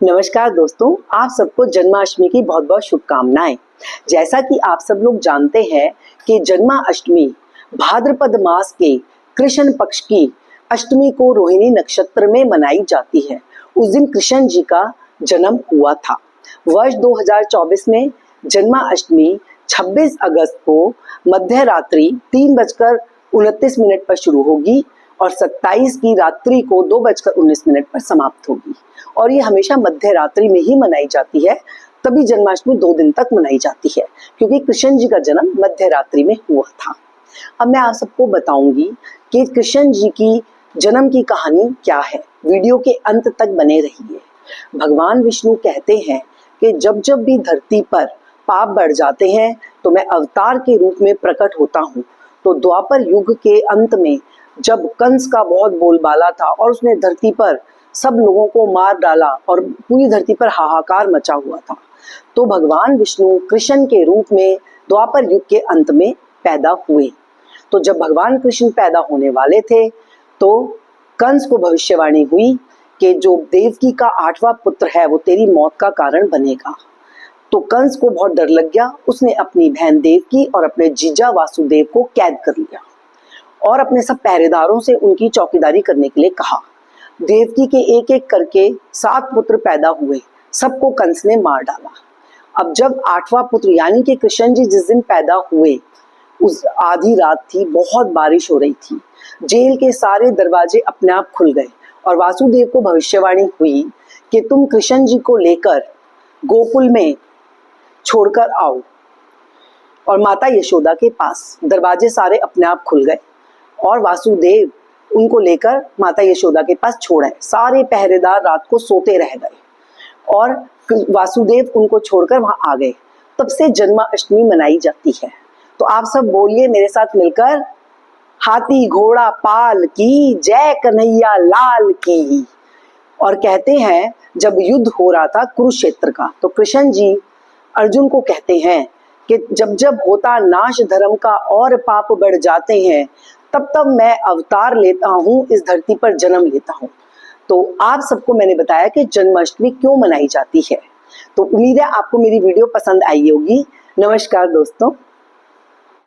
नमस्कार दोस्तों, आप सबको जन्माष्टमी की बहुत बहुत शुभकामनाएं। जैसा कि आप सब लोग जानते हैं कि जन्माष्टमी भाद्रपद मास के कृष्ण पक्ष की अष्टमी को रोहिणी नक्षत्र में मनाई जाती है। उस दिन कृष्ण जी का जन्म हुआ था। वर्ष 2024 में जन्माष्टमी 26 अगस्त को मध्य रात्रि 3:29 पर शुरू होगी और 27 की रात्रि को 2:19 पर समाप्त होगी। और ये हमेशा मध्य रात्रि में ही मनाई जाती है, तभी जन्माष्टमी 2 दिन तक मनाई जाती है, क्योंकि कृष्ण जी का जन्म मध्य रात्रि में हुआ था। अब मैं आप सबको बताऊंगी कि कृष्ण जी की जन्म की कहानी क्या है। वीडियो के अंत तक बने रहिए। भगवान विष्णु कहते हैं कि जब जब भी धरती पर पाप बढ़ जाते हैं तो मैं अवतार के रूप में प्रकट होता हूँ। तो द्वापर युग के अंत में जब कंस का बहुत बोलबाला था और उसने धरती पर सब लोगों को मार डाला और पूरी धरती पर हाहाकार मचा हुआ था, तो भगवान विष्णु कृष्ण के रूप में द्वापर युग के अंत में पैदा हुए। तो जब भगवान कृष्ण पैदा होने वाले थे तो कंस को भविष्यवाणी हुई कि जो देवकी का 8वां पुत्र है वो तेरी मौत का कारण बनेगा। तो कंस को बहुत डर लग गया। उसने अपनी बहन देवकी और अपने जीजा वासुदेव को कैद कर लिया और अपने सब पहरेदारों से उनकी चौकीदारी करने के लिए कहा। देवकी के एक एक करके 7 पुत्र पैदा हुए, सबको कंस ने मार डाला। अब जब 8वां पुत्र यानी कि कृष्ण जी जिस दिन पैदा हुए, उस आधी रात थी, बहुत बारिश हो रही थी, जेल के सारे दरवाजे अपने आप खुल गए और वासुदेव को भविष्यवाणी हुई कि तुम कृष्ण जी को लेकर गोकुल में छोड़कर आओ। और माता यशोदा के पास दरवाजे सारे अपने आप खुल गए और वासुदेव उनको लेकर माता यशोदा के पास छोड़े। सारे पहरेदार रात को सोते रह गए और वासुदेव उनको छोड़कर वहां आ गए। तब से जन्माष्टमी मनाई जाती है। तो आप सब बोलिए मेरे साथ मिलकर, हाथी घोड़ा पाल की जय कन्हैया लाल की। और कहते हैं जब युद्ध हो रहा था कुरुक्षेत्र का, तो कृष्ण जी अर्जुन को कहते हैं कि जब जब होता नाश धर्म का और पाप बढ़ जाते हैं, तब तब मैं अवतार लेता हूँ, इस धरती पर जन्म लेता हूँ। तो आप सबको मैंने बताया कि जन्माष्टमी क्यों मनाई जाती है। तो उम्मीद है आपको मेरी वीडियो पसंद आई होगी। नमस्कार दोस्तों।